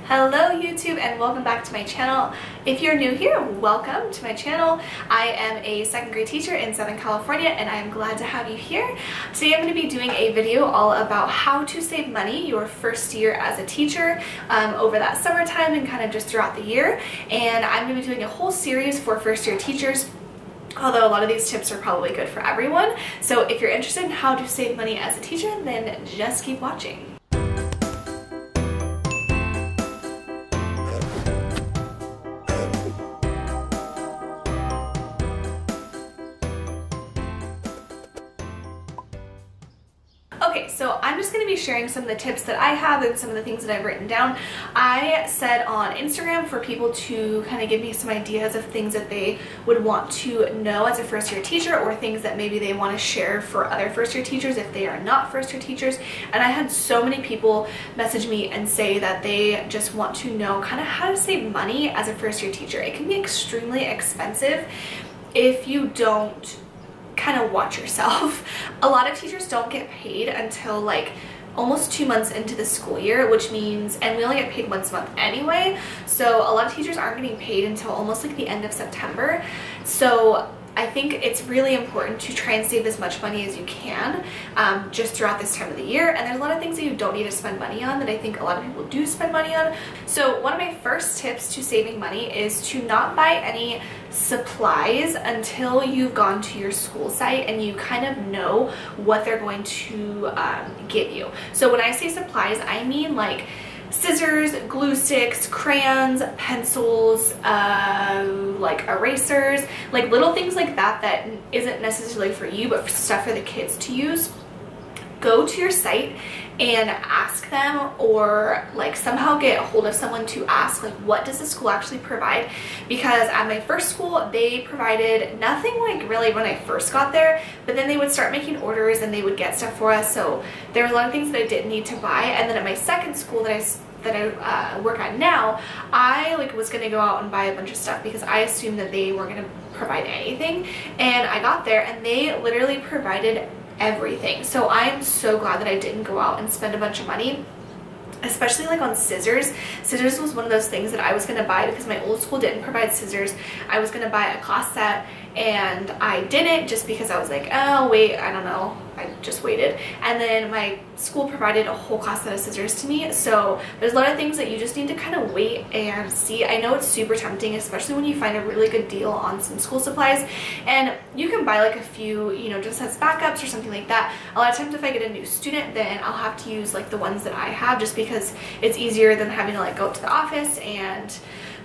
Hello YouTube and welcome back to my channel. If you're new here, welcome to my channel. I am a second grade teacher in Southern California and I am glad to have you here. Today I'm going to be doing a video all about how to save money your first year as a teacher over that summertime and kind of just throughout the year. And I'm going to be doing a whole series for first year teachers, although a lot of these tips are probably good for everyone. So if you're interested in how to save money as a teacher, then just keep watching. Okay, so I'm just going to be sharing some of the tips that I have and some of the things that I've written down. I said on Instagram for people to kind of give me some ideas of things that they would want to know as a first year teacher, or things that maybe they want to share for other first year teachers if they are not first year teachers. And I had so many people message me and say that they just want to know kind of how to save money as a first year teacher. It can be extremely expensive if you don't kind of watch yourself. A lot of teachers don't get paid until like almost 2 months into the school year, which means, and we only get paid once a month anyway, so a lot of teachers aren't getting paid until almost like the end of September. So I think it's really important to try and save as much money as you can just throughout this time of the year. And there's a lot of things that you don't need to spend money on that I think a lot of people do spend money on. So one of my first tips to saving money is to not buy any supplies until you've gone to your school site and you kind of know what they're going to give you. So when I say supplies, I mean like scissors, glue sticks, crayons, pencils, like erasers, like little things like that that isn't necessarily for you but stuff for the kids to use. Go to your site and ask them, or like somehow get a hold of someone to ask like what does the school actually provide, because at my first school they provided nothing like really when I first got there, but then they would start making orders and they would get stuff for us, so there were a lot of things that I didn't need to buy. And then at my second school that I work at now, I like was gonna go out and buy a bunch of stuff because I assumed that they weren't gonna provide anything, and I got there and they literally provided everything. So I am so glad that I didn't go out and spend a bunch of money, especially like on scissors. Scissors was one of those things that I was going to buy because my old school didn't provide scissors. I was going to buy a class set and I didn't, just because I was like, oh wait, I don't know, I just waited. And then my school provided a whole class set of scissors to me. So there's a lot of things that you just need to kind of wait and see. I know it's super tempting, especially when you find a really good deal on some school supplies, and you can buy like a few, you know, just as backups or something like that. A lot of times if I get a new student, then I'll have to use like the ones that I have, just because it's easier than having to like go up to the office and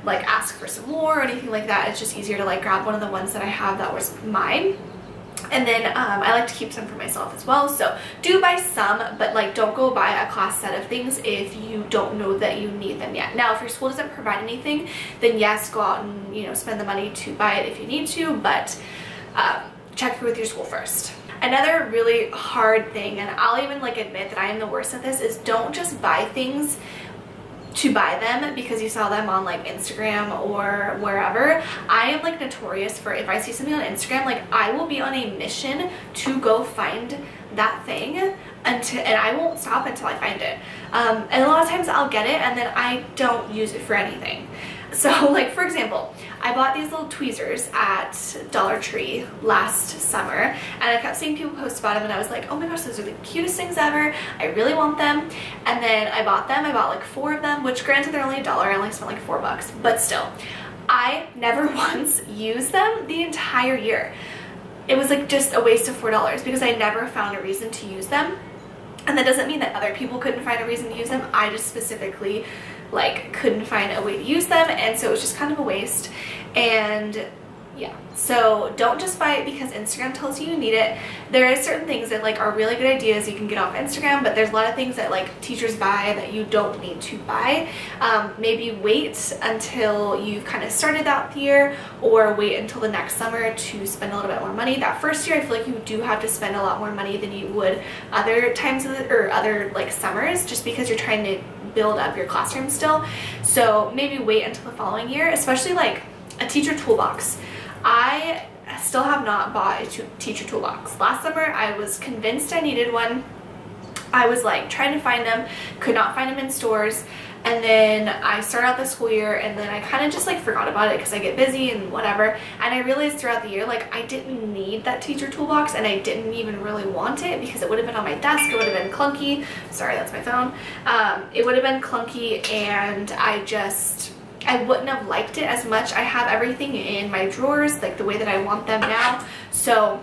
like ask for some more or anything like that. It's just easier to like grab one of the ones that I have that was mine. And then I like to keep some for myself as well. So do buy some, but like don't go buy a class set of things if you don't know that you need them yet. Now if your school doesn't provide anything, then yes, go out and, you know, spend the money to buy it if you need to, but check with your school first. Another really hard thing, and I'll even like admit that I am the worst at this, is don't just buy things to buy them because you saw them on like Instagram or wherever. I am like notorious for, if I see something on Instagram, like I will be on a mission to go find that thing and I won't stop until I find it. And a lot of times I'll get it and then I don't use it for anything. So like for example, I bought these little tweezers at Dollar Tree last summer and I kept seeing people post about them and I was like, oh my gosh, those are the cutest things ever, I really want them. And then I bought them. I bought like 4 of them, which granted they're only $1, I only spent like $4, but still, I never once used them the entire year. It was like just a waste of $4 because I never found a reason to use them. And that doesn't mean that other people couldn't find a reason to use them. I just specifically like couldn't find a way to use them, and so it was just kind of a waste. And yeah, so don't just buy it because Instagram tells you you need it. There is certain things that like are really good ideas you can get off Instagram, but there's a lot of things that like teachers buy that you don't need to buy. Maybe wait until you've kind of started that year, or wait until the next summer to spend a little bit more money. That first year I feel like you do have to spend a lot more money than you would other times of the, or other like summers, just because you're trying to build up your classroom still. So maybe wait until the following year, especially like a teacher toolbox. I still have not bought a teacher toolbox. Last summer I was convinced I needed one. I was like trying to find them, could not find them in stores, and then I started out the school year, and then I kind of just like forgot about it because I get busy and whatever, and I realized throughout the year like I didn't need that teacher toolbox, and I didn't even really want it because it would have been on my desk, it would have been clunky. Sorry, that's my phone. It would have been clunky, and I wouldn't have liked it as much. I have everything in my drawers like the way that I want them now, so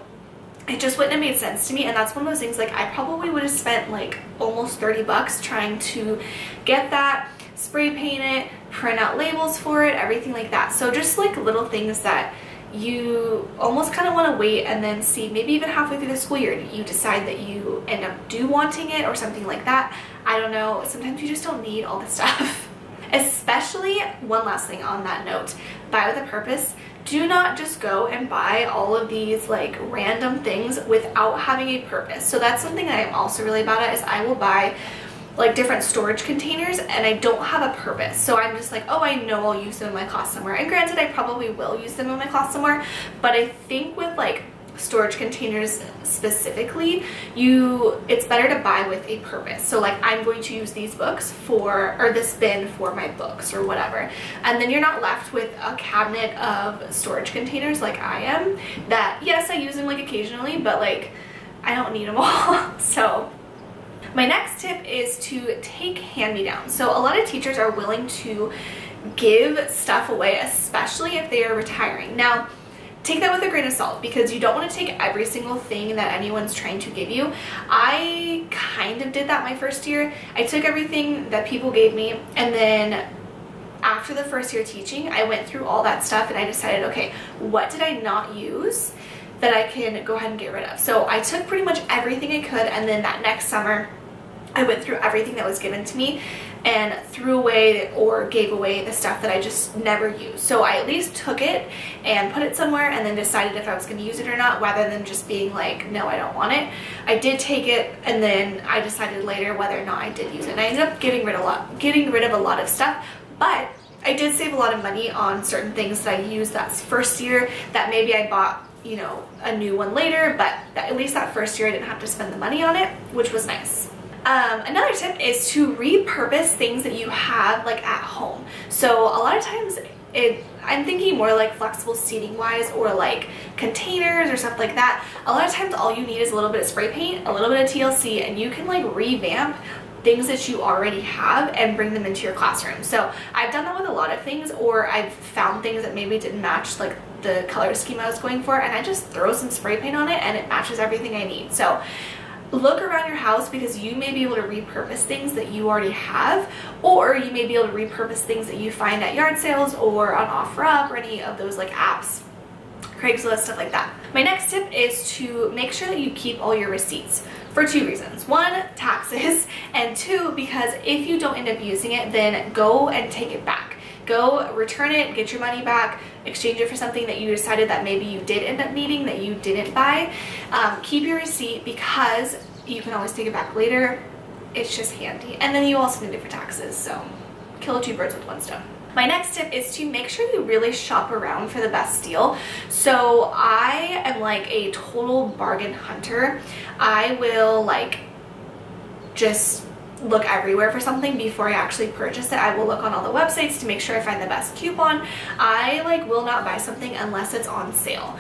it just wouldn't have made sense to me. And that's one of those things, like I probably would have spent like almost 30 bucks trying to get that, spray paint it, print out labels for it, everything like that. So just like little things that you almost kind of want to wait and then see, maybe even halfway through the school year you decide that you end up wanting it or something like that. I don't know, sometimes you just don't need all the stuff. Especially, one last thing on that note, buy with a purpose. Do not just go and buy all of these like random things without having a purpose. So that's something that I'm also really bad at, is I will buy like different storage containers and I don't have a purpose. So I'm just like, oh, I know I'll use them in my class somewhere. And granted, I probably will use them in my class somewhere, but I think with like storage containers specifically, it's better to buy with a purpose. So like, I'm going to use these books or this bin for my books or whatever, and then you're not left with a cabinet of storage containers like I am, that yes, I use them like occasionally, but like I don't need them all. So my next tip is to take hand-me-downs. So a lot of teachers are willing to give stuff away, especially if they are retiring. Now, take that with a grain of salt, because you don't want to take every single thing that anyone's trying to give you. I kind of did that my first year. I took everything that people gave me, and then after the first year teaching, I went through all that stuff and I decided, okay, what did I not use that I can go ahead and get rid of? So I took pretty much everything I could, and then that next summer I went through everything that was given to me and threw away or gave away the stuff that I just never used. So I at least took it and put it somewhere and then decided if I was going to use it or not, rather than just being like, no, I don't want it. I did take it, and then I decided later whether or not I did use it. And I ended up getting rid of a lot of stuff, but I did save a lot of money on certain things that I used that first year that maybe I bought, you know, a new one later, but at least that first year I didn't have to spend the money on it, which was nice. Another tip is to repurpose things that you have like at home. So a lot of times I'm thinking more like flexible seating wise, or like containers or stuff like that. A lot of times all you need is a little bit of spray paint, a little bit of TLC, and you can like revamp things that you already have and bring them into your classroom. So I've done that with a lot of things, or I've found things that maybe didn't match like the color scheme I was going for, and I just throw some spray paint on it and it matches everything I need. So look around your house, because you may be able to repurpose things that you already have, or you may be able to repurpose things that you find at yard sales or on OfferUp or any of those like apps, Craigslist, stuff like that. My next tip is to make sure that you keep all your receipts, for two reasons. One, taxes, and two, because if you don't end up using it, then go and take it back. Go return it, get your money back, exchange it for something that you decided that maybe you did end up needing that you didn't buy. Keep your receipt, because you can always take it back later. It's just handy. And then you also need it for taxes, so kill two birds with one stone. My next tip is to make sure you really shop around for the best deal. So I am like a total bargain hunter. I will like just look everywhere for something before I actually purchase it. I will look on all the websites to make sure I find the best coupon. I like will not buy something unless it's on sale.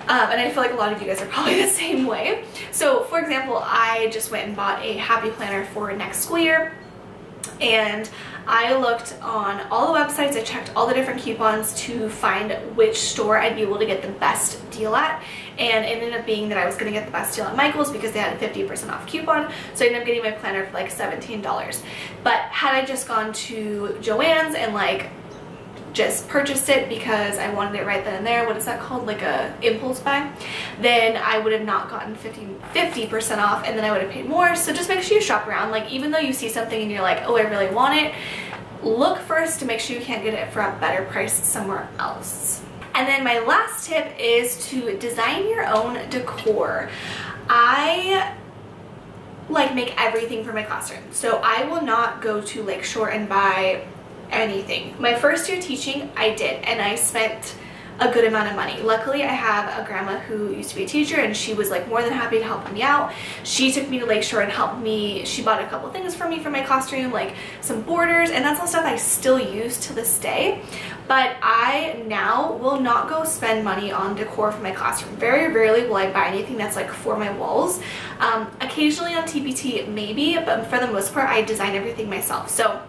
And I feel like a lot of you guys are probably the same way. So for example, I just went and bought a happy planner for next school year, and I looked on all the websites, I checked all the different coupons to find which store I'd be able to get the best deal at, and it ended up being that I was going to get the best deal at Michael's because they had a 50% off coupon, so I ended up getting my planner for like $17. But had I just gone to Joann's and like just purchased it because I wanted it right then and there, what is that called, like a impulse buy, then I would have not gotten 50% off, and then I would have paid more. So just make sure you shop around. Like, even though you see something and you're like, oh, I really want it, look first to make sure you can't get it for a better price somewhere else. And then my last tip is to design your own decor. I like make everything for my classroom, so I will not go to Lakeshore and buy anything. My first year teaching, I did, and I spent a good amount of money. Luckily, I have a grandma who used to be a teacher, and she was like more than happy to help me out. She took me to Lakeshore and helped me. She bought a couple things for me for my classroom, like some borders, and that's all stuff I still use to this day. But I now will not go spend money on decor for my classroom. Very rarely will I buy anything that's like for my walls. Occasionally on TPT maybe, but for the most part I design everything myself. So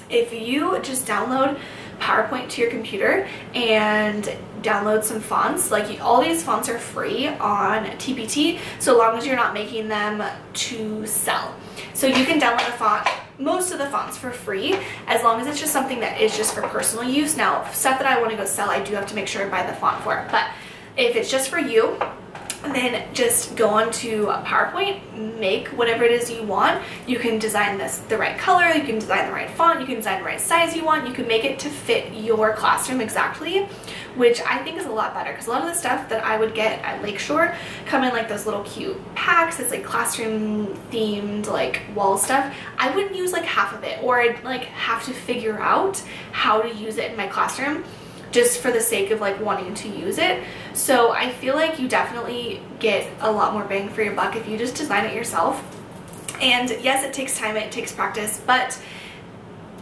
if you just download PowerPoint to your computer and download some fonts, like all these fonts are free on TPT, so long as you're not making them to sell. So you can download a font, most of the fonts for free, as long as it's just something that is just for personal use. Now, stuff that I want to go sell, I do have to make sure I buy the font for it, but if it's just for you, then just go onto PowerPoint, make whatever it is you want. You can design this the right color, you can design the right font, you can design the right size you want, you can make it to fit your classroom exactly, which I think is a lot better, because a lot of the stuff that I would get at Lakeshore come in like those little cute packs. It's like classroom themed like wall stuff. I wouldn't use like half of it, or I'd like have to figure out how to use it in my classroom just for the sake of like wanting to use it. So I feel like you definitely get a lot more bang for your buck if you just design it yourself. And yes, it takes time, it takes practice, but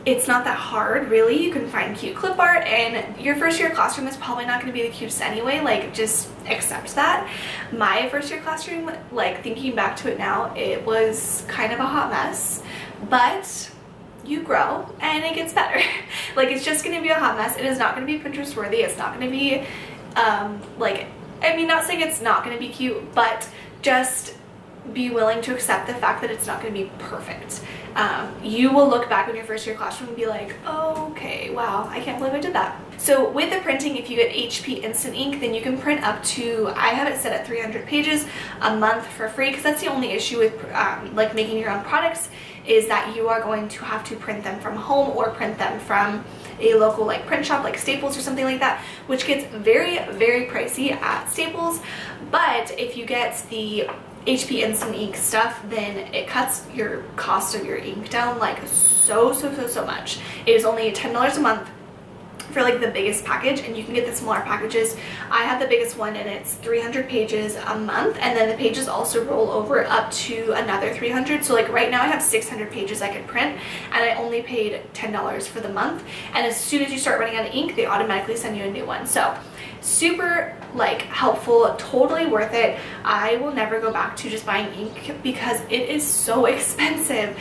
it's not that hard really. You can find cute clip art, and your first year classroom is probably not going to be the cutest anyway, like just accept that. My first year classroom, like thinking back to it now, it was kind of a hot mess, but you grow and it gets better. Like, it's just going to be a hot mess. It is not going to be Pinterest worthy. It's not going to be like, I mean, not saying it's not going to be cute, but just be willing to accept the fact that it's not going to be perfect. You will look back on your first year classroom and be like, oh, okay, wow, I can't believe I did that. So with the printing, if you get HP Instant Ink, then you can print up to, I have it set at 300 pages a month for free, because that's the only issue with like making your own products, is that you are going to have to print them from home or print them from a local like print shop like Staples or something like that, which gets very, very pricey at Staples. But if you get the HP Instant Ink stuff, then it cuts your cost of your ink down like so much. It is only $10 a month for like the biggest package, and you can get the smaller packages. I have the biggest one, and it's 300 pages a month, and then the pages also roll over up to another 300. So like right now I have 600 pages I could print, and I only paid $10 for the month, and as soon as you start running out of ink, they automatically send you a new one. So super like helpful, totally worth it. I will never go back to just buying ink because it is so expensive.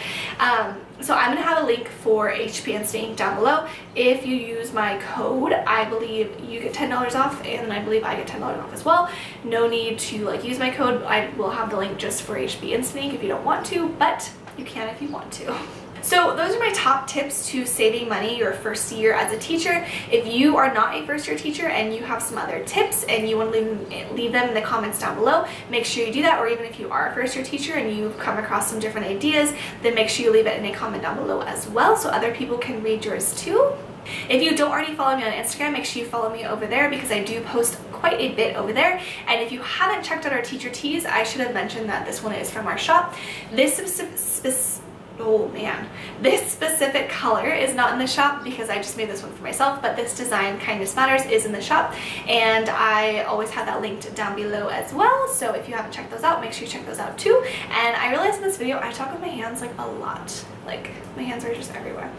So I'm going to have a link for HP Instant Ink down below. If you use my code, I believe you get $10 off, and I believe I get $10 off as well. No need to like use my code. I will have the link just for HP Instant Ink if you don't want to, but you can if you want to. So those are my top tips to saving money your first year as a teacher. If you are not a first year teacher and you have some other tips and you want to leave them in the comments down below, make sure you do that. Or even if you are a first year teacher and you've come across some different ideas, then make sure you leave it in a comment down below as well, so other people can read yours too. If you don't already follow me on Instagram, make sure you follow me over there, because I do post quite a bit over there. And if you haven't checked out our teacher tees, I should have mentioned that this one is from our shop. This specific color is not in the shop because I just made this one for myself, but this design, Kindness Matters, is in the shop, and I always have that linked down below as well. So if you haven't checked those out, make sure you check those out too. And I realized in this video I talk with my hands like a lot. Like, my hands are just everywhere.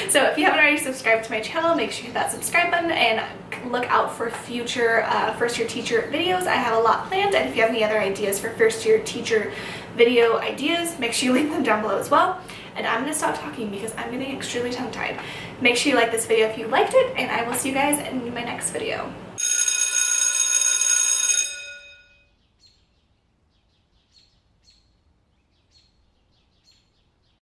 So if you haven't already subscribed to my channel, make sure you hit that subscribe button and look out for future first year teacher videos. I have a lot planned, and if you have any other ideas for first year teacher video ideas, make sure you leave them down below as well. And I'm going to stop talking because I'm getting extremely tongue-tied. Make sure you like this video if you liked it, and I will see you guys in my next video.